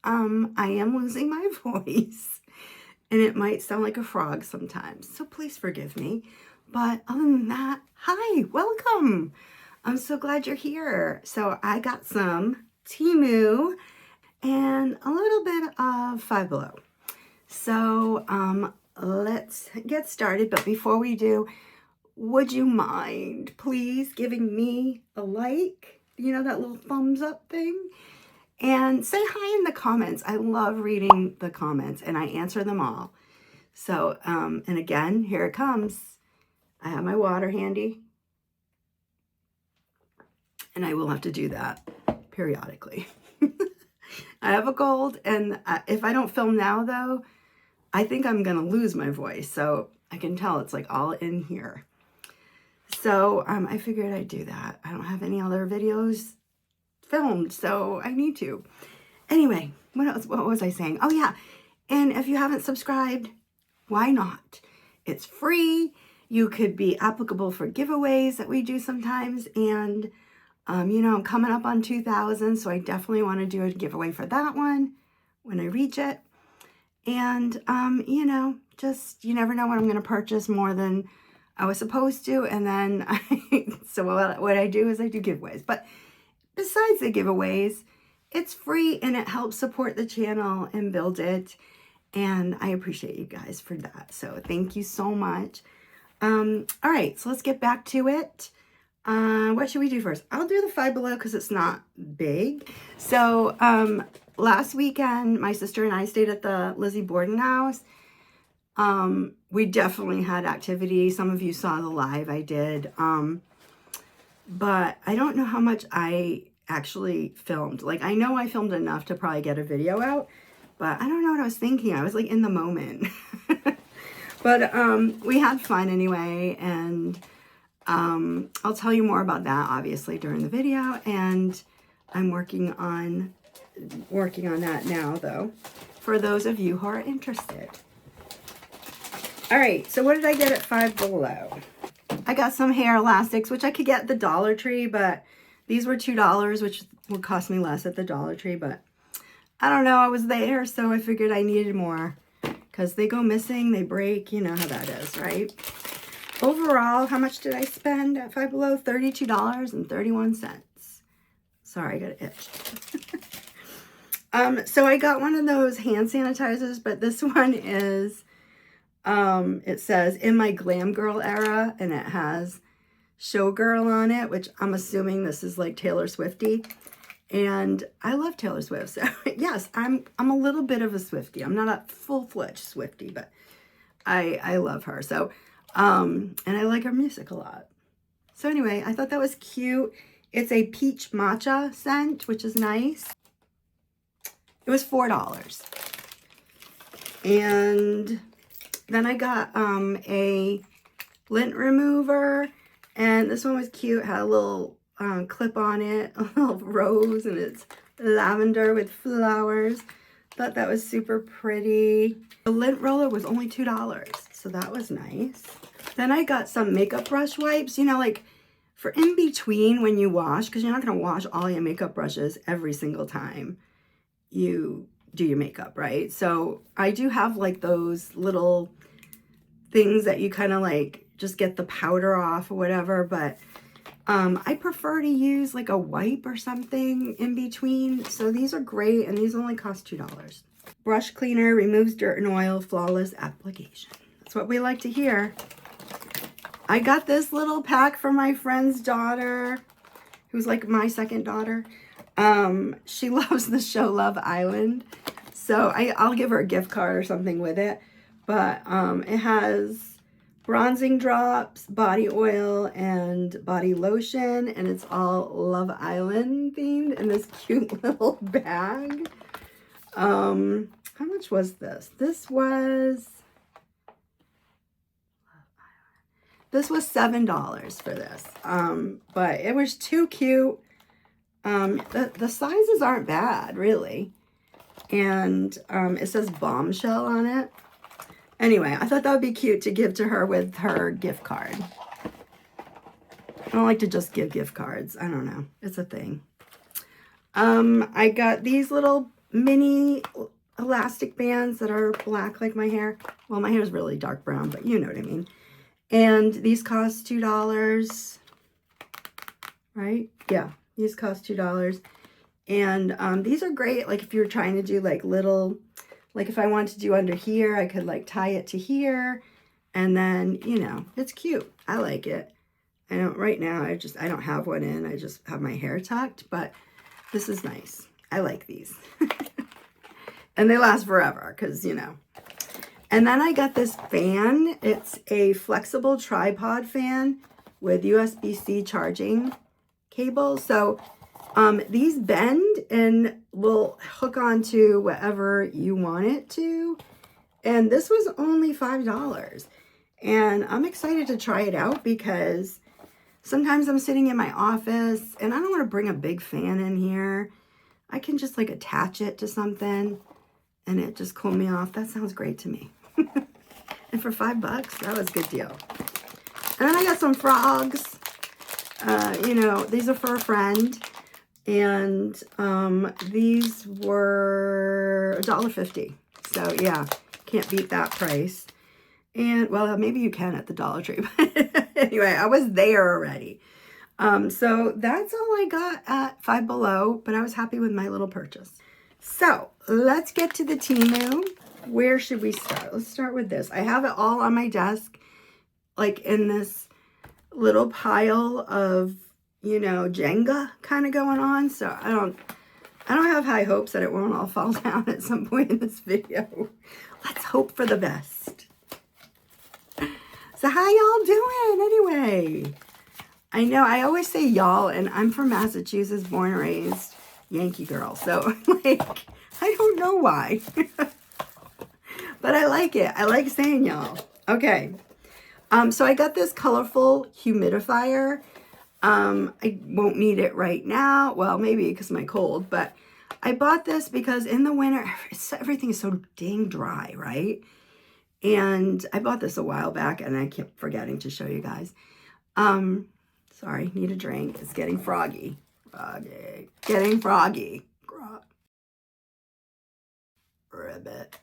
I am losing my voice and it might sound like a frog sometimes, so please forgive me. But other than that, hi, welcome. I'm so glad you're here. So I got some TEMU and a little bit of Five Below. So let's get started. But before we do, would you mind please giving me a like? You know, that little thumbs up thing? And say hi in the comments. I love reading the comments and I answer them all. So, and again, here it comes. I have my water handy. And I will have to do that periodically. I have a cold, and if I don't film now, though, I think I'm going to lose my voice. So I can tell it's like all in here. So I figured I'd do that. I don't have any other videos filmed, so I need to. Anyway, what else? What was I saying? Oh, yeah. And if you haven't subscribed, why not? It's free. You could be applicable for giveaways that we do sometimes. And you know, I'm coming up on 2,000, so I definitely want to do a giveaway for that one when I reach it. And, you know, just, you never know when I'm going to purchase more than I was supposed to. And then, so what I do is I do giveaways. But besides the giveaways, it's free and it helps support the channel and build it. And I appreciate you guys for that. So thank you so much. All right, so let's get back to it. What should we do first? I'll do the Five Below because it's not big. So, last weekend, my sister and I stayed at the Lizzie boarding house. We definitely had activity. Some of you saw the live I did. But I don't know how much I actually filmed. Like, I know I filmed enough to probably get a video out, but I don't know what I was thinking. I was like in the moment. But, we had fun anyway, and I'll tell you more about that obviously during the video, and I'm working on that now though, for those of you who are interested. All right, so what did I get at Five Below? I got some hair elastics, which I could get at the Dollar Tree, but these were $2, which would cost me less at the Dollar Tree, but I don't know, I was there, so I figured I needed more because they go missing, they break, you know how that is, right? Overall, how much did I spend at Five Below? $32.31. Sorry, I got an itch. So I got one of those hand sanitizers, but this one is, it says, in my glam girl era, and it has showgirl on it, which I'm assuming this is like Taylor Swiftie. And I love Taylor Swift, so yes, I'm a little bit of a Swiftie. I'm not a full-fledged Swiftie, but I love her. So, and I like her music a lot. So anyway, I thought that was cute. It's a peach matcha scent, which is nice. It was $4. And then I got a lint remover, and this one was cute. It had a little clip on it, a little rose, and it's lavender with flowers. Thought that was super pretty. The lint roller was only $2, so that was nice. Then I got some makeup brush wipes, you know, like for in between when you wash, because you're not going to wash all your makeup brushes every single time you do your makeup, right? So I do have like those little things that you kind of like just get the powder off or whatever, but I prefer to use like a wipe or something in between. So these are great, and these only cost $2. Brush cleaner, removes dirt and oil, flawless application. That's what we like to hear. I got this little pack for my friend's daughter, who's like my second daughter. She loves the show Love Island, so I'll give her a gift card or something with it. But it has bronzing drops, body oil, and body lotion, and it's all Love Island themed in this cute little bag. How much was this? This was $7 for this. But it was too cute. The sizes aren't bad, really. And it says bombshell on it. Anyway, I thought that would be cute to give to her with her gift card. I don't like to just give gift cards. I don't know. It's a thing. I got these little mini elastic bands that are black like my hair. Well, my hair is really dark brown, but you know what I mean. And these cost $2, right? Yeah, these cost $2. And these are great, like if you're trying to do like little, like if I wanted to do under here, I could like tie it to here. And then, you know, it's cute. I like it. I don't, right now, I don't have one in. I just have my hair tucked, but this is nice. I like these. And they last forever because, you know. And then I got this fan. It's a flexible tripod fan with USB-C charging cable. So these bend and will hook onto whatever you want it to. And this was only $5. And I'm excited to try it out because sometimes I'm sitting in my office and I don't want to bring a big fan in here. I can just like attach it to something and it just cool me off. That sounds great to me. And for $5, that was a good deal. And then I got some frogs. You know, these are for a friend. And these were $1.50. So yeah, can't beat that price. And well, maybe you can at the Dollar Tree. But anyway, I was there already. So that's all I got at Five Below, but I was happy with my little purchase. So let's get to the TEMU. Where should we start? Let's start with this. I have it all on my desk, like in this little pile of, you know, Jenga kind of going on. So I don't have high hopes that it won't all fall down at some point in this video. Let's hope for the best. So how y'all doing anyway? I know I always say y'all, and I'm from Massachusetts, born and raised Yankee girl. So like, I don't know why. But I like it. I like saying y'all. Okay. So I got this colorful humidifier. I won't need it right now. Well, maybe because of my cold, but I bought this because in the winter, everything is so dang dry, right? And I bought this a while back and I kept forgetting to show you guys. Sorry, need a drink. It's getting froggy. Getting froggy. Ribbit.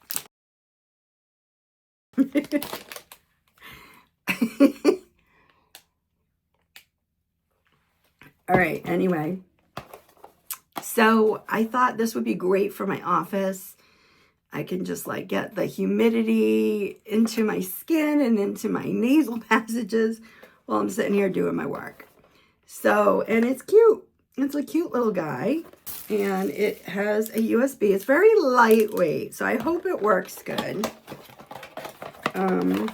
All right, anyway. So I thought this would be great for my office. I can just like get the humidity into my skin and into my nasal passages while I'm sitting here doing my work. So, and it's cute. It's a cute little guy. And it has a USB. It's very lightweight, so I hope it works good. And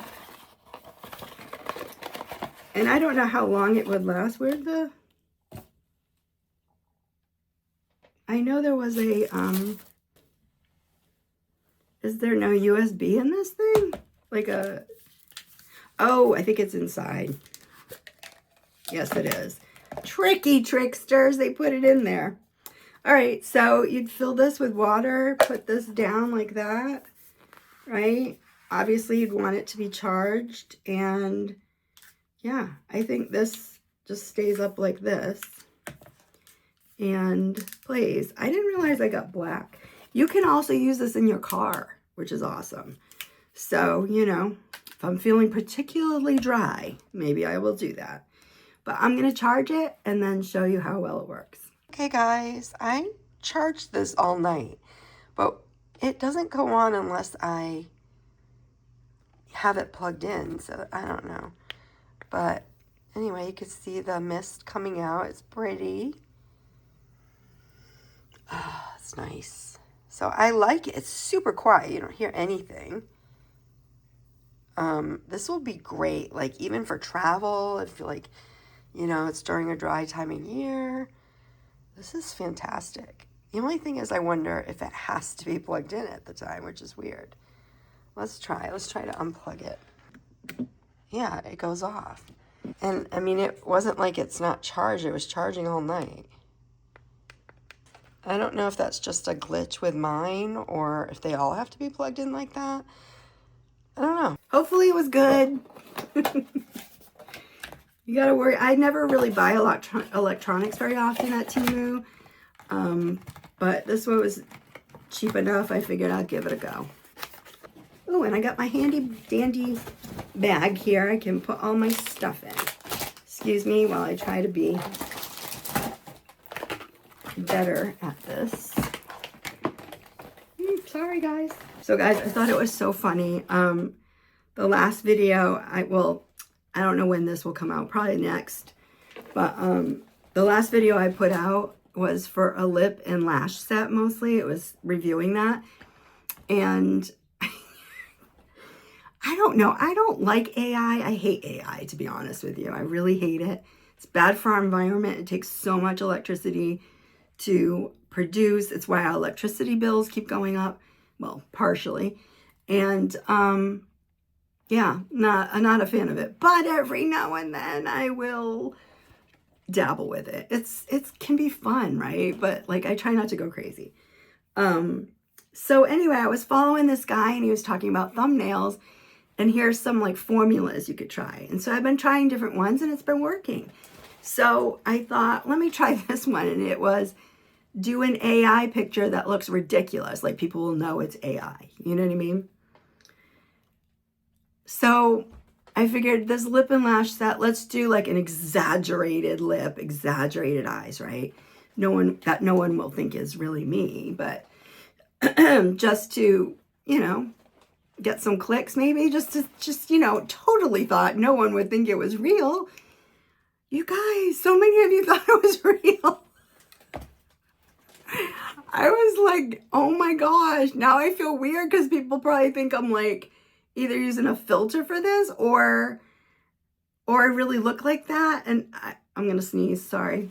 I don't know how long it would last. Where'd the... I know there was a, is there no USB in this thing? Like a, oh, I think it's inside. Yes, it is. Tricky tricksters, they put it in there. All right, so you'd fill this with water, put this down like that, right? Obviously, you'd want it to be charged, and yeah, I think this just stays up like this and plays. I didn't realize I got black. You can also use this in your car, which is awesome. So, you know, if I'm feeling particularly dry, maybe I will do that. But I'm going to charge it and then show you how well it works. Okay, guys, I charged this all night, but it doesn't go on unless I have it plugged in, so I don't know. But anyway, you can see the mist coming out. It's pretty. Oh, it's nice. So I like it. It's super quiet. You don't hear anything. This will be great, like even for travel, if you're like, you know, it's during a dry time of year. This is fantastic. The only thing is I wonder if it has to be plugged in at the time, which is weird. Let's try to unplug it. Yeah, it goes off. And I mean, it wasn't like it's not charged. It was charging all night. I don't know if that's just a glitch with mine or if they all have to be plugged in like that. I don't know. Hopefully it was good. You gotta worry. I never really buy electronics very often at TEMU. But this one was cheap enough, I figured I'd give it a go. Oh, and I got my handy dandy bag here. I can put all my stuff in. Excuse me while I try to be better at this. Sorry, guys. So, guys, I thought it was so funny. The last video, I don't know when this will come out, probably next. But the last video I put out was for a lip and lash set mostly. It was reviewing that. And I don't know. I don't like AI. I hate AI, to be honest with you. I really hate it. It's bad for our environment. It takes so much electricity to produce. It's why our electricity bills keep going up. Well, partially. And yeah, I'm not a fan of it. But every now and then I will dabble with it. It can be fun, right? But like I try not to go crazy. So anyway, I was following this guy and he was talking about thumbnails. And here's some like formulas you could try. And so I've been trying different ones and it's been working. So I thought, let me try this one. And it was do an AI picture that looks ridiculous. Like people will know it's AI. You know what I mean? So I figured this lip and lash set, let's do like an exaggerated lip, exaggerated eyes, right? No one will think is really me, but just to, you know, get some clicks maybe, just you know, totally thought no one would think it was real. You guys, so many of you thought it was real. I was like, oh my gosh, now I feel weird because people probably think I'm like either using a filter for this or I really look like that. And I'm gonna sneeze, sorry.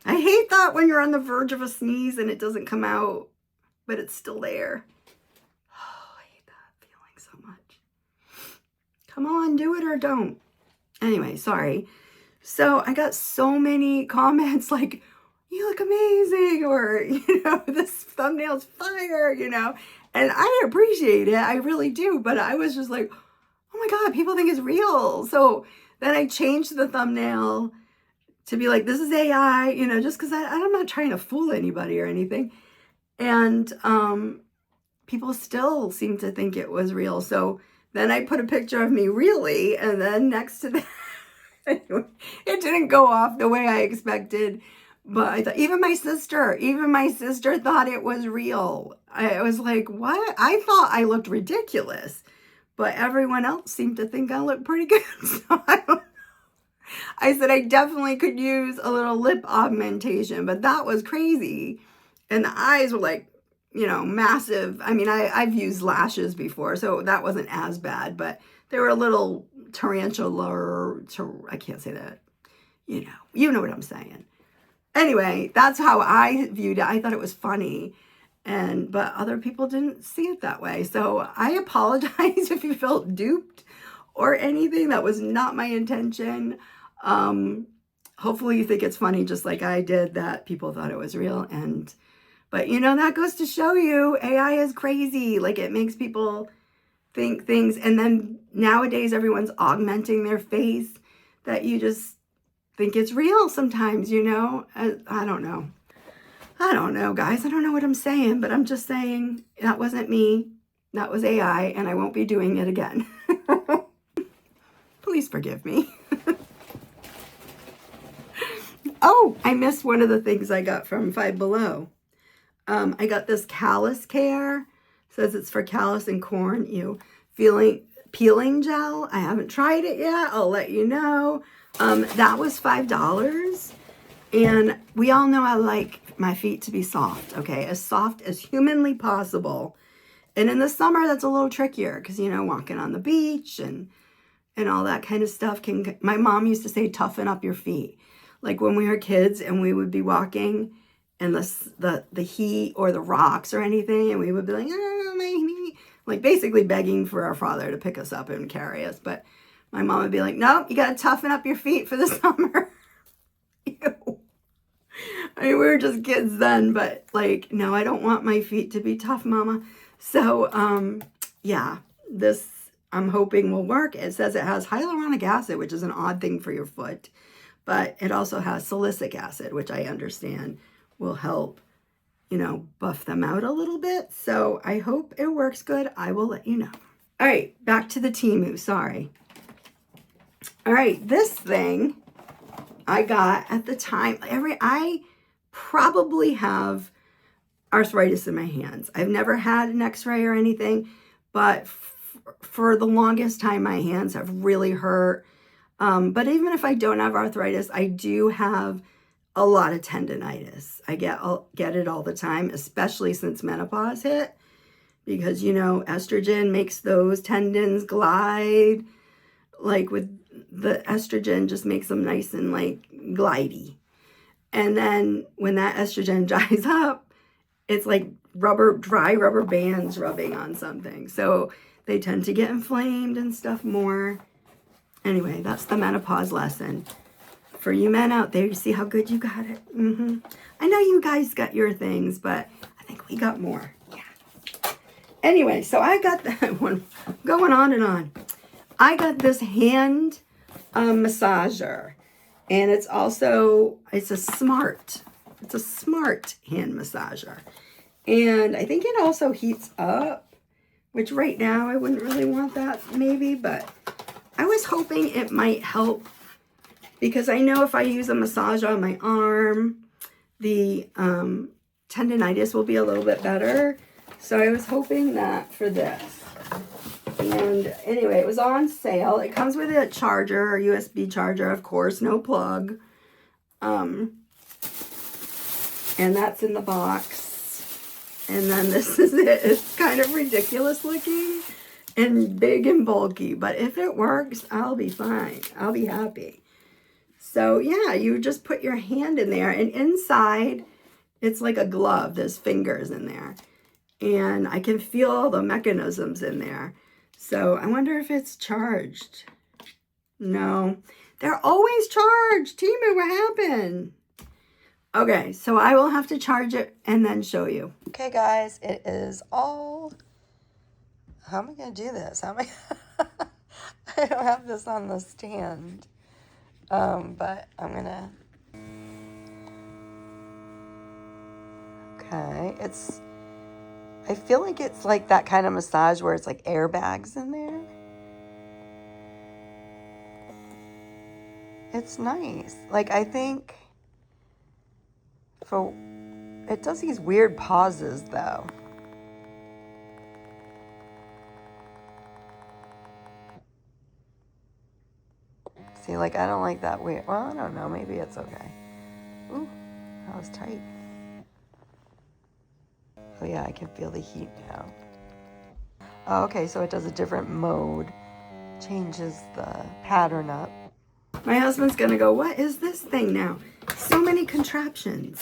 I hate that when you're on the verge of a sneeze and it doesn't come out, but it's still there. Oh, I hate that feeling so much. Come on, do it or don't. Anyway, sorry. So I got so many comments like, you look amazing, or, you know, this thumbnail's fire, you know, and I appreciate it. I really do. But I was just like, oh my God, people think it's real. So then I changed the thumbnail to be like, this is AI, you know, just because I'm not trying to fool anybody or anything. And people still seem to think it was real. So then I put a picture of me really, and then next to that, anyway, it didn't go off the way I expected. But I thought, even my sister thought it was real. I was like, what? I thought I looked ridiculous, but everyone else seemed to think I looked pretty good. So I said I definitely could use a little lip augmentation, but that was crazy. And the eyes were like, you know, massive. I mean, I've used lashes before, so that wasn't as bad, but they were a little tarantular, I can't say that. You know what I'm saying. Anyway, that's how I viewed it. I thought it was funny, but other people didn't see it that way. So I apologize if you felt duped or anything. That was not my intention. Hopefully you think it's funny just like I did, that people thought it was real. But you know, that goes to show you AI is crazy. Like it makes people think things. And then nowadays everyone's augmenting their face that you just think it's real sometimes, you know. I don't know. I don't know, guys. I don't know what I'm saying, but I'm just saying that wasn't me. That was AI, and I won't be doing it again. Please forgive me. Oh, I missed one of the things I got from Five Below. I got this callus care. It says it's for callus and corn. Peeling gel. I haven't tried it yet. I'll let you know. That was $5. And we all know I like my feet to be soft, okay? As soft as humanly possible. And in the summer, that's a little trickier because, you know, walking on the beach and all that kind of stuff my mom used to say, toughen up your feet. Like when we were kids and we would be walking and the heat or the rocks or anything, and we would be like, oh, my knee. Like basically begging for our father to pick us up and carry us. But my mom would be like, nope, you got to toughen up your feet for the summer. Ew. I mean, we were just kids then, but like, no, I don't want my feet to be tough, Mama. So, yeah, this, I'm hoping will work. It says it has hyaluronic acid, which is an odd thing for your foot, but it also has salicylic acid, which I understand will help, you know, buff them out a little bit. So I hope it works good. I will let you know. All right, back to the TEMU, sorry. All right, this thing I got at the time, I probably have arthritis in my hands. I've never had an x-ray or anything, but for the longest time, my hands have really hurt. But even if I don't have arthritis, I do have a lot of tendonitis. I get it all the time, especially since menopause hit, because, you know, estrogen makes those tendons glide, like with the estrogen just makes them nice and like glidey. And then when that estrogen dries up, it's like dry rubber bands rubbing on something. So they tend to get inflamed and stuff more. Anyway, that's the menopause lesson. For you men out there, you see how good you got it? I know you guys got your things, but I think we got more. Yeah. Anyway, so I got that one going on and on. I got this hand massager, and it's a smart hand massager. And I think it also heats up, which right now I wouldn't really want that maybe, but I was hoping it might help, because I know if I use a massage on my arm, the tendonitis will be a little bit better. So I was hoping that for this. And anyway, it was on sale. It comes with a charger, a USB charger, of course, no plug. And that's in the box. And then this is it. It's kind of ridiculous looking and big and bulky, but if it works, I'll be fine. I'll be happy. So yeah, you just put your hand in there, and inside it's like a glove. There's fingers in there, and I can feel all the mechanisms in there. So I wonder if it's charged. No, they're always charged. TEMU, what happened? Okay, so I will have to charge it and then show you. Okay, guys, it is all... How am I going to do this? How am I... I don't have this on the stand. But I'm going to... Okay, it's... I feel like it's like that kind of massage where it's like airbags in there. It's nice. Like, I think... It does these weird pauses, though. See, like, I don't like that weird. Well, I don't know. Maybe it's okay. Ooh, that was tight. Oh, yeah, I can feel the heat now. Oh, okay, so it does a different mode. Changes the pattern up. My husband's going to go, what is this thing now? So many contraptions.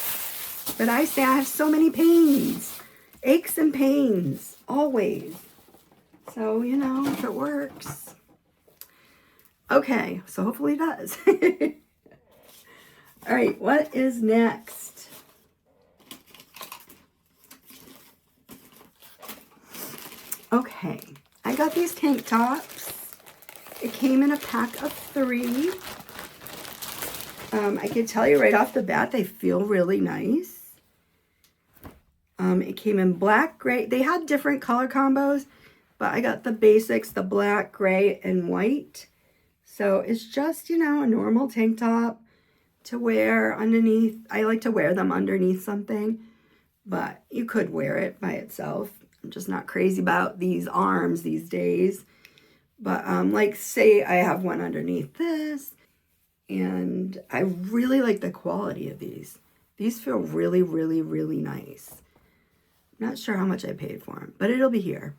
But I say I have so many pains. Aches and pains. Always. So, you know, if it works. Okay, so hopefully it does. All right, what is next? Okay, I got these tank tops. It came in a pack of 3. I can tell you right off the bat, they feel really nice. It came in black, gray. They had different color combos, but I got the basics, the black, gray, and white. So it's just, you know, a normal tank top to wear underneath. I like to wear them underneath something, but you could wear it by itself. I'm just not crazy about these arms these days. But like, say I have one underneath this, and I really like the quality of these. These feel really, really, really nice. Not sure how much I paid for them, but it'll be here.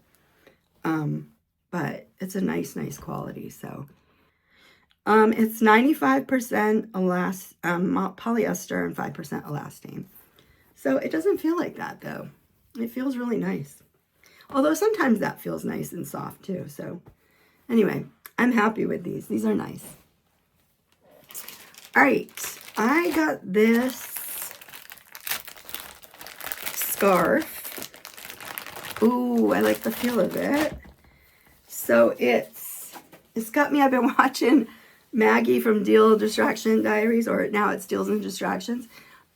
But it's a nice quality, so. It's 95% polyester and 5% elastane. So it doesn't feel like that, though. It feels really nice. Although sometimes that feels nice and soft, too. So anyway, I'm happy with these. These are nice. All right, I got this scarf. Ooh, I like the feel of it. So it's it's got me. I've been watching Maggie from Deal Distraction Diaries, or now it's Deals and Distractions.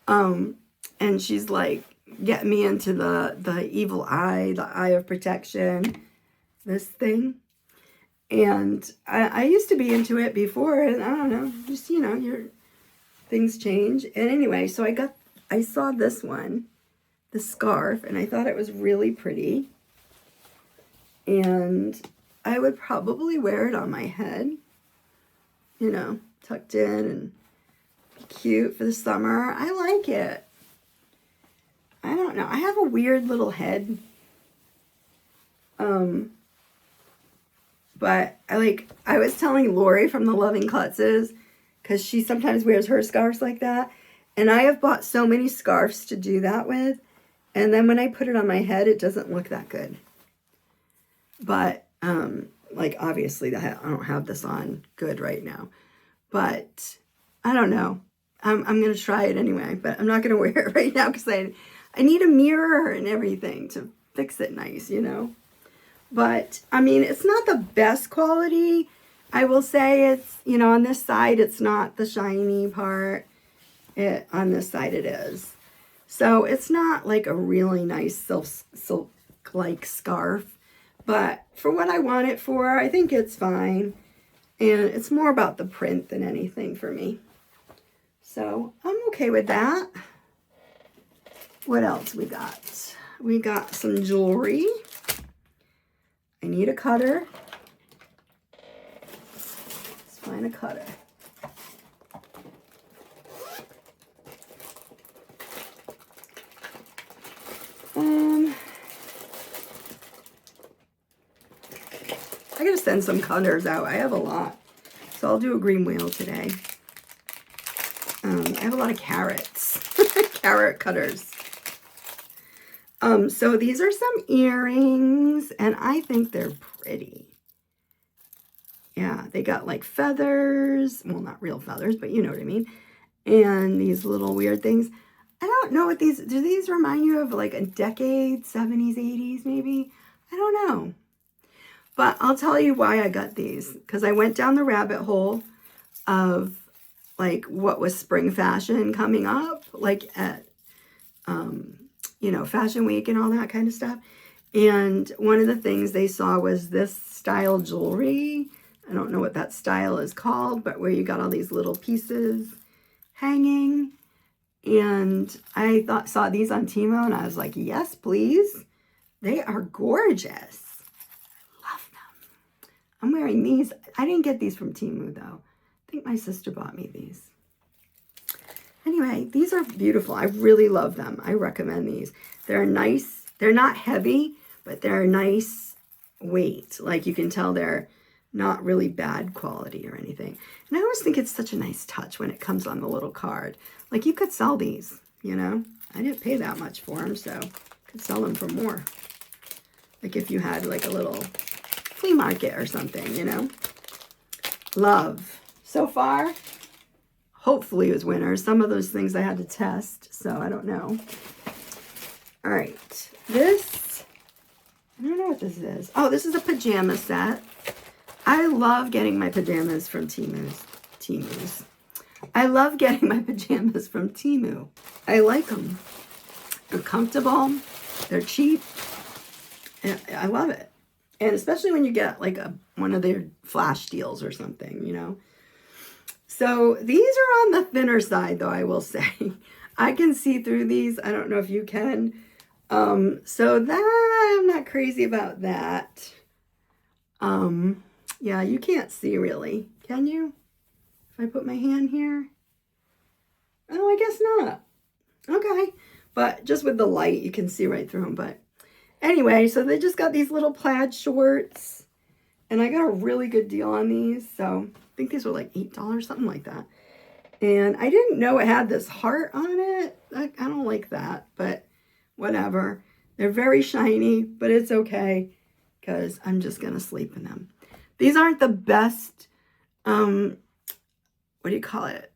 And she's like getting me into the evil eye, the eye of protection, this thing. And I used to be into it before, and I don't know, just, you know, your things change. And anyway, so I saw this one, the scarf, and I thought it was really pretty. And I would probably wear it on my head, you know, tucked in and be cute for the summer. I like it. I don't know. I have a weird little head. But I was telling Lori from the Loving Klutzes, because she sometimes wears her scarves like that. And I have bought so many scarves to do that with. And then when I put it on my head, it doesn't look that good. But, like, obviously, I don't have this on good right now. But, I don't know. I'm going to try it anyway. But I'm not going to wear it right now because I need a mirror and everything to fix it nice, you know. But, I mean, it's not the best quality. I will say it's, you know, on this side, it's not the shiny part. On this side, it is. So, it's not like a really nice silk-like scarf. But for what I want it for, I think it's fine. And it's more about the print than anything for me. So, I'm okay with that. What else we got? We got some jewelry. I need a cutter. Let's find a cutter. I gotta send some cutters out. I have a lot. So I'll do a green wheel today. I have a lot of carrots. Carrot cutters. So these are some earrings, and I think they're pretty. Yeah, they got like feathers. Well, not real feathers, but you know what I mean. And these little weird things. I don't know what do these remind you of like a decade, 70s, 80s maybe? I don't know. But I'll tell you why I got these. Because I went down the rabbit hole of like what was spring fashion coming up, like at, you know, Fashion Week and all that kind of stuff. And one of the things they saw was this style jewelry. I don't know what that style is called, but where you got all these little pieces hanging. And I saw these on TEMU, and I was like, yes, please. They are gorgeous. I love them. I'm wearing these. I didn't get these from TEMU, though. I think my sister bought me these. Anyway, these are beautiful. I really love them. I recommend these. They're nice. They're not heavy, but they're a nice weight. Like, you can tell they're not really bad quality or anything. And I always think it's such a nice touch when it comes on the little card. Like, you could sell these, you know. I didn't pay that much for them, so I could sell them for more. Like if you had like a little flea market or something, you know. Love. So far, hopefully it was winners. Some of those things I had to test, so I don't know. All right. This, I don't know what this is. Oh, this is a pajama set. I love getting my pajamas from TEMU's. I love getting my pajamas from TEMU. I like them. They're comfortable. They're cheap. I love it. And especially when you get like one of their flash deals or something, you know. So these are on the thinner side, though, I will say. I can see through these. I don't know if you can. So that, I'm not crazy about that. Yeah, you can't see really. Can you? If I put my hand here? Oh, I guess not. Okay. But just with the light, you can see right through them. But anyway, so they just got these little plaid shorts. And I got a really good deal on these. So I think these were like $8, something like that. And I didn't know it had this heart on it. I don't like that, but whatever. They're very shiny, but it's okay because I'm just going to sleep in them. These aren't the best, what do you call it?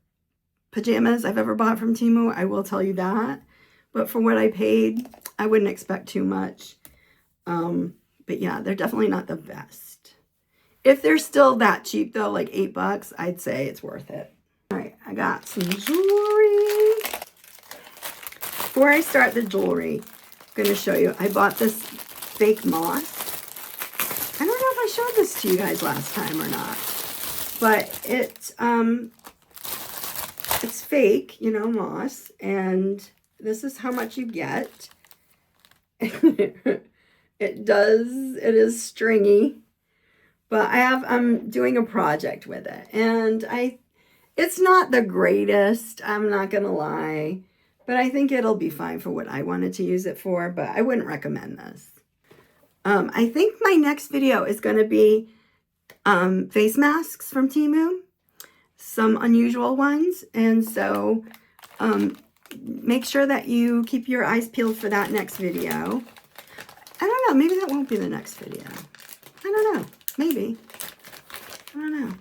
Pajamas I've ever bought from TEMU. I will tell you that. But for what I paid, I wouldn't expect too much. But yeah, they're definitely not the best. If they're still that cheap though, like $8, I'd say it's worth it. All right, I got some jewelry. Before I start the jewelry, I'm going to show you. I bought this fake moss. I don't know if I showed this to you guys last time or not, but it's fake, you know, moss, and this is how much you get. It is stringy, but I'm doing a project with it, and it's not the greatest, I'm not gonna lie, but I think it'll be fine for what I wanted to use it for, but I wouldn't recommend this. I think my next video is going to be face masks from TEMU, some unusual ones, and so make sure that you keep your eyes peeled for that next video. I don't know, maybe that won't be the next video. I don't know, maybe. I don't know.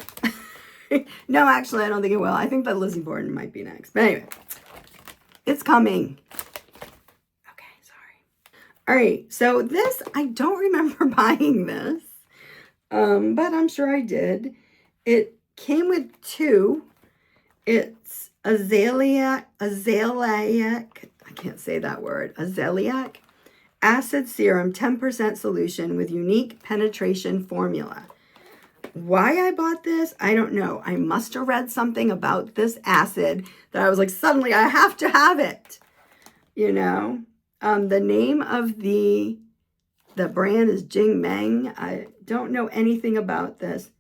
No, actually, I don't think it will. I think that Lizzie Borden might be next. But anyway, it's coming. Okay, sorry. All right, so this, I don't remember buying this, but I'm sure I did. It came with two. It's Azelaic, I can't say that word, Azelaic acid serum, 10% solution with unique penetration formula. Why I bought this, I don't know. I must have read something about this acid that I was like, suddenly I have to have it. You know, the name of the brand is Jing Meng. I don't know anything about this.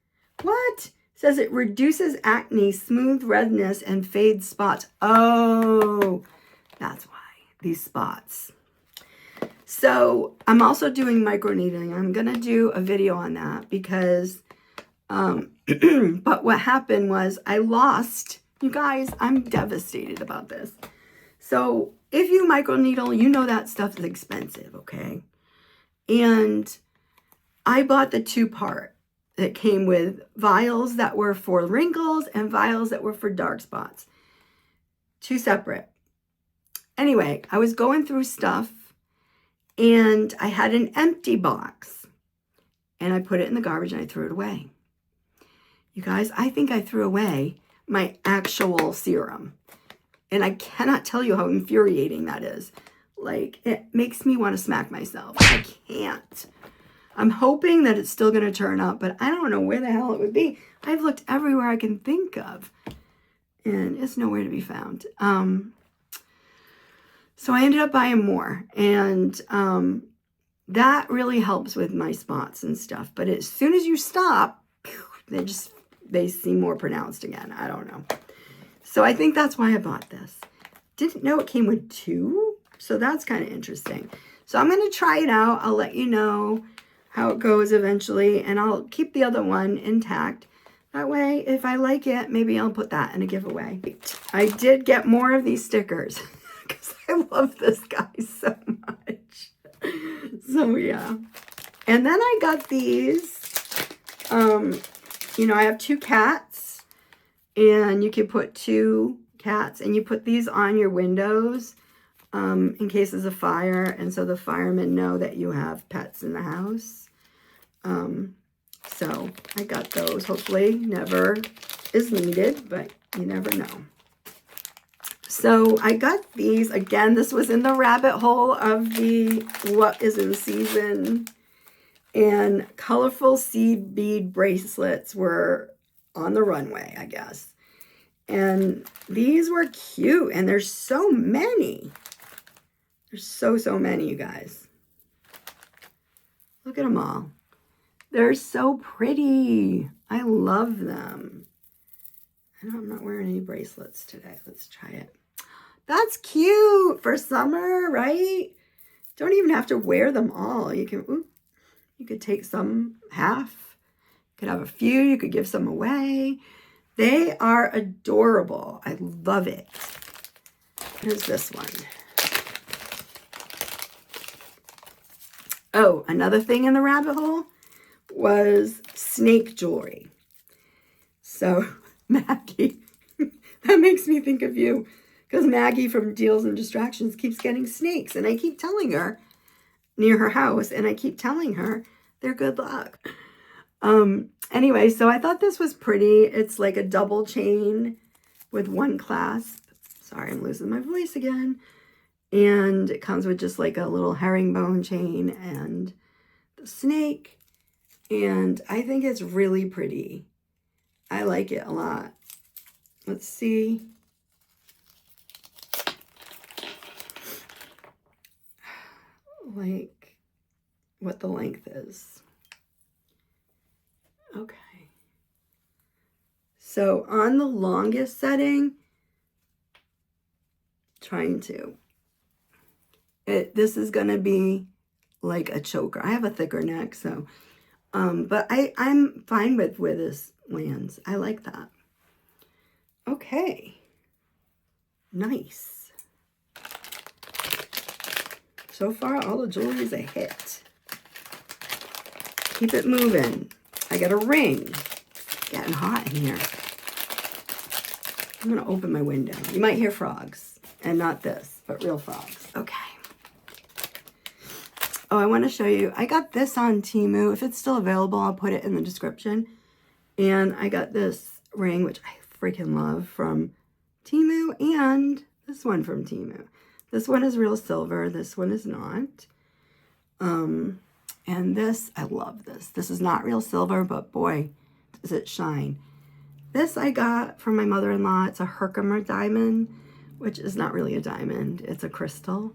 What? It says it reduces acne, smooth redness, and fade spots. Oh, that's why, these spots. So I'm also doing microneedling. I'm going to do a video on that because, but what happened was I lost, you guys, I'm devastated about this. So if you microneedle, you know that stuff is expensive, okay? And I bought the two-part that came with vials that were for wrinkles and vials that were for dark spots. Two separate. Anyway, I was going through stuff and I had an empty box and I put it in the garbage and I threw it away. You guys, I think I threw away my actual serum. And I cannot tell you how infuriating that is. Like, it makes me want to smack myself. I can't. I'm hoping that it's still going to turn up, but I don't know where the hell it would be. I've looked everywhere I can think of, and it's nowhere to be found. So I ended up buying more, and that really helps with my spots and stuff. But as soon as you stop, they seem more pronounced again. I don't know. So I think that's why I bought this. Didn't know it came with two, so that's kind of interesting. So I'm going to try it out. I'll let you know how it goes eventually, and I'll keep the other one intact. That way, if I like it, maybe I'll put that in a giveaway. I did get more of these stickers because I love this guy so much. So yeah. And then I got these, you know, I have two cats, and you can put two cats, and you put these on your windows in case there's a fire, and so the firemen know that you have pets in the house. So I got those. Hopefully never is needed, but you never know. So I got these. Again, this was in the rabbit hole of the what is in season. And colorful seed bead bracelets were on the runway, I guess. And these were cute. And there's so many. There's so many, you guys. Look at them all. They're so pretty. I love them. I know I'm not wearing any bracelets today. Let's try it. That's cute for summer, right? Don't even have to wear them all. You can, ooh, you could take some half. You could have a few. You could give some away. They are adorable. I love it. Here's this one. Oh, another thing in the rabbit hole was snake jewelry. So Maggie, that makes me think of you, because Maggie from Deals and Distractions keeps getting snakes, and I keep telling her near her house, and I keep telling her they're good luck. Anyway, so I thought this was pretty. It's like a double chain with one clasp. Sorry, I'm losing my voice again. And it comes with just like a little herringbone chain and the snake. And I think it's really pretty. I like it a lot. Let's see. Like what the length is. Okay. So on the longest setting, this is going to be like a choker. I have a thicker neck, so, but I'm fine with where this lands. I like that. Okay. Nice. So far, all the jewelry is a hit. Keep it moving. I got a ring. It's getting hot in here. I'm going to open my window. You might hear frogs. And not this, but real frogs. Okay. Oh, I want to show you. I got this on TEMU. If it's still available, I'll put it in the description. And I got this ring, which I freaking love, from TEMU. And this one from TEMU. This one is real silver. This one is not. And this, I love this. This is not real silver, but boy, does it shine. This I got from my mother-in-law. It's a Herkimer diamond, which is not really a diamond. It's a crystal.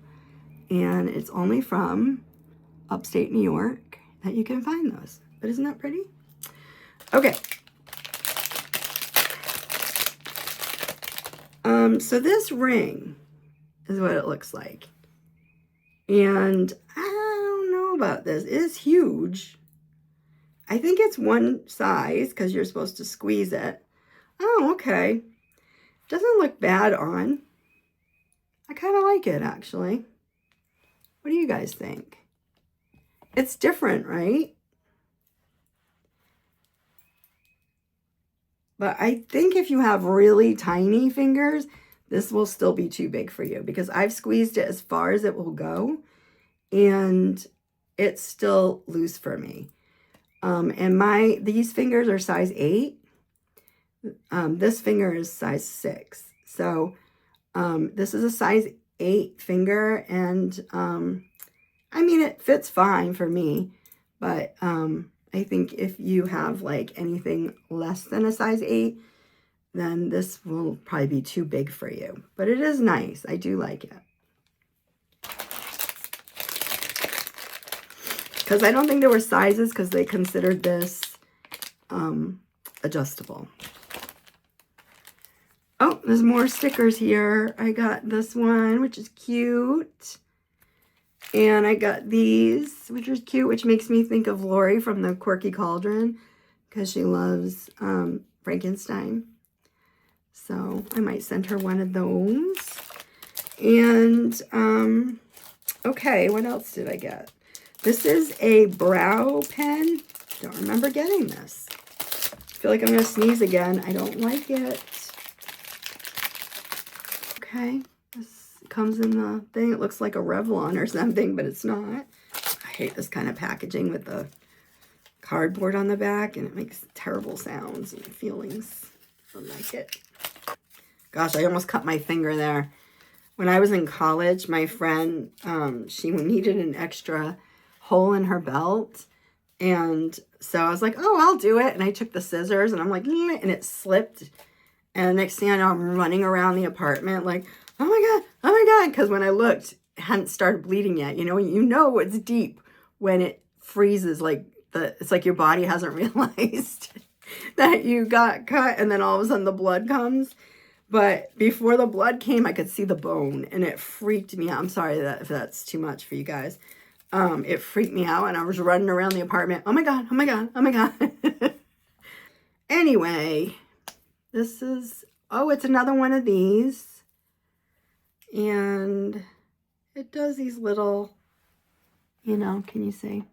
And it's only from upstate New York that you can find those. But isn't that pretty? Okay. So this ring is what it looks like. And I don't know about this. It is huge. I think it's one size because you're supposed to squeeze it. Oh, okay. Doesn't look bad on. I kind of like it, actually. What do you guys think? It's different, right? But I think if you have really tiny fingers, this will still be too big for you because I've squeezed it as far as it will go and it's still loose for me. And these fingers are size 8. This finger is size 6. So this is a size 8 finger, and I mean, it fits fine for me, but I think if you have like anything less than a size 8, then this will probably be too big for you. But it is nice. I do like it. Because I don't think there were sizes because they considered this adjustable. Oh, there's more stickers here. I got this one, which is cute. And I got these, which is cute, which makes me think of Lori from the Quirky Cauldron because she loves Frankenstein. So I might send her one of those. And, okay, what else did I get? This is a brow pen. Don't remember getting this. I feel like I'm going to sneeze again. I don't like it. Okay, this comes in the thing. It looks like a Revlon or something, but it's not. I hate this kind of packaging with the cardboard on the back, and it makes terrible sounds and feelings. I don't like it. Gosh, I almost cut my finger there. When I was in college, my friend, she needed an extra hole in her belt. And so I was like, oh, I'll do it. And I took the scissors and I'm like, and it slipped. And the next thing I know, I'm running around the apartment like, oh my God. Because when I looked, it hadn't started bleeding yet. You know it's deep when it freezes. Like it's like your body hasn't realized that you got cut. And then all of a sudden the blood comes. But before the blood came, I could see the bone, and it freaked me out. I'm sorry if that's too much for you guys. It freaked me out, and I was running around the apartment. Oh my God, oh my God, oh my God. Anyway, this is, it's another one of these. And it does these little, can you see?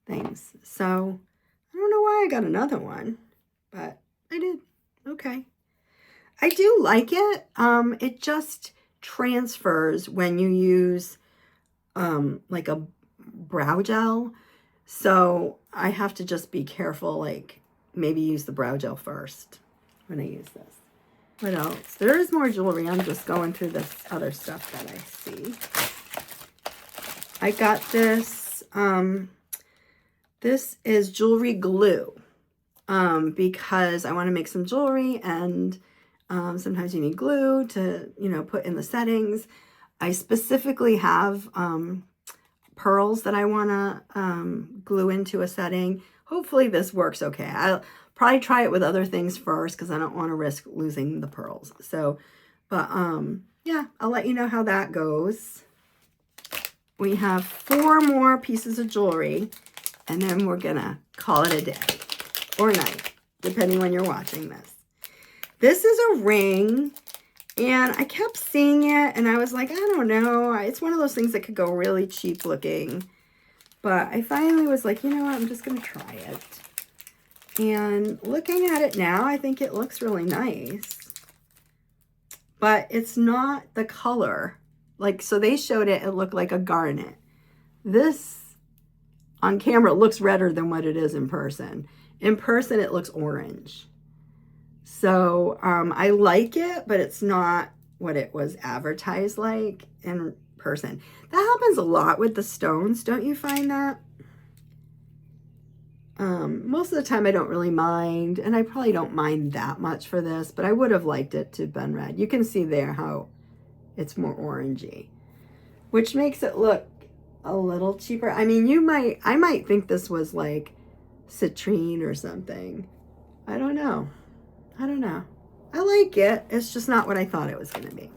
Things. So, I don't know why I got another one, but I did. Okay. I do like it. It just transfers when you use like a brow gel. So I have to just be careful, like maybe use the brow gel first when I use this. What else? There is more jewelry. I'm just going through this other stuff that I see. I got this, this is jewelry glue, because I want to make some jewelry, and sometimes you need glue to, you know, put in the settings. I specifically have pearls that I want to glue into a setting. Hopefully this works okay. I'll probably try it with other things first because I don't want to risk losing the pearls. So, but yeah, I'll let you know how that goes. We have 4 more pieces of jewelry, and then we're gonna call it a day or night, depending when you're watching this. This is a ring, and I kept seeing it, and I was like, I don't know. It's one of those things that could go really cheap looking. But I finally was like, you know what? I'm just going to try it. And looking at it now, I think it looks really nice. But it's not the color. Like, so they showed it, it looked like a garnet. This, on camera, looks redder than what it is in person. In person, it looks orange. So I like it, but it's not what it was advertised like in person. That happens a lot with the stones, don't you find that? Most of the time I don't really mind, and I probably don't mind that much for this, but I would have liked it to have been red. You can see there how it's more orangey, which makes it look a little cheaper. I mean, I might think this was like citrine or something. I don't know. I don't know. I like it. It's just not what I thought it was going to be.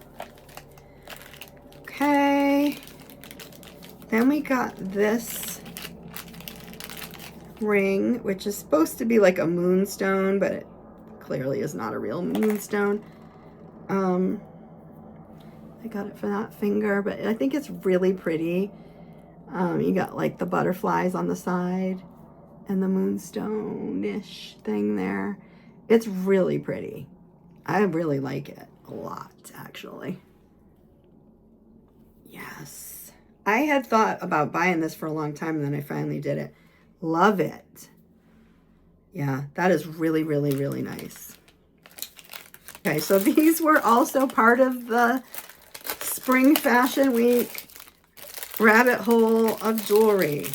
Okay. Then we got this ring, which is supposed to be like a moonstone, but it clearly is not a real moonstone. I got it for that finger, but I think it's really pretty. You got like the butterflies on the side and the moonstone-ish thing there. It's really pretty. I really like it a lot, actually. Yes. I had thought about buying this for a long time, and then I finally did it. Love it. Yeah, that is really, really, really nice. Okay, so these were also part of the Spring Fashion Week rabbit hole of jewelry.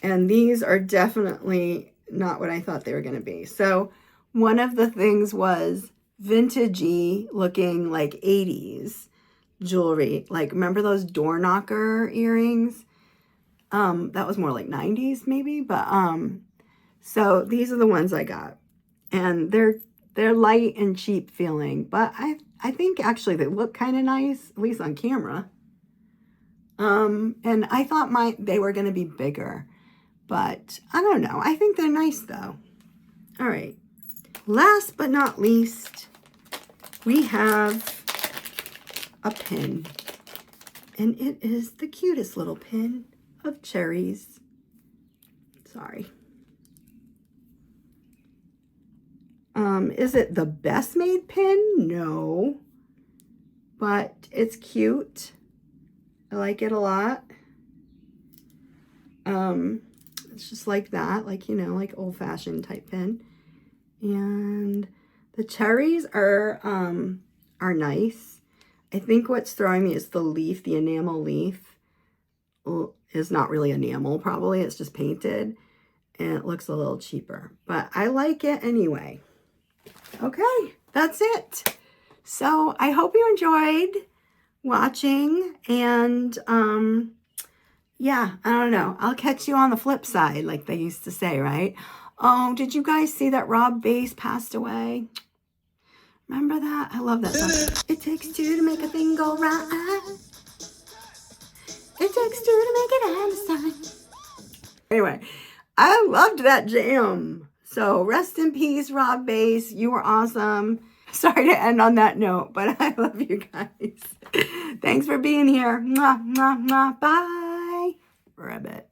And these are definitely not what I thought they were going to be. So one of the things was vintagey looking like 80s jewelry. Like, remember those door knocker earrings? That was more like 90s maybe, but so these are the ones I got. And they're light and cheap feeling, but I think actually they look kind of nice, at least on camera. And I thought they were going to be bigger. But I don't know. I think they're nice, though. All right. Last but not least, we have a pin. And it is the cutest little pin of cherries. Sorry. Is it the best made pin? No. But it's cute. I like it a lot. It's just like that, like, you know, like old-fashioned type pin. And the cherries are nice. I think what's throwing me is the leaf, the enamel leaf is not really enamel, probably. It's just painted, and it looks a little cheaper. But I like it anyway. Okay, that's it. So I hope you enjoyed watching, and yeah, I don't know. I'll catch you on the flip side, like they used to say, right? Oh, did you guys see that Rob Bass passed away? Remember that? I love that song. It takes two to make a thing go right. It takes two to make it understand. Anyway, I loved that jam. So rest in peace, Rob Bass. You were awesome. Sorry to end on that note, but I love you guys. Thanks for being here. Mwah, mwah, mwah. Bye. Ribbit.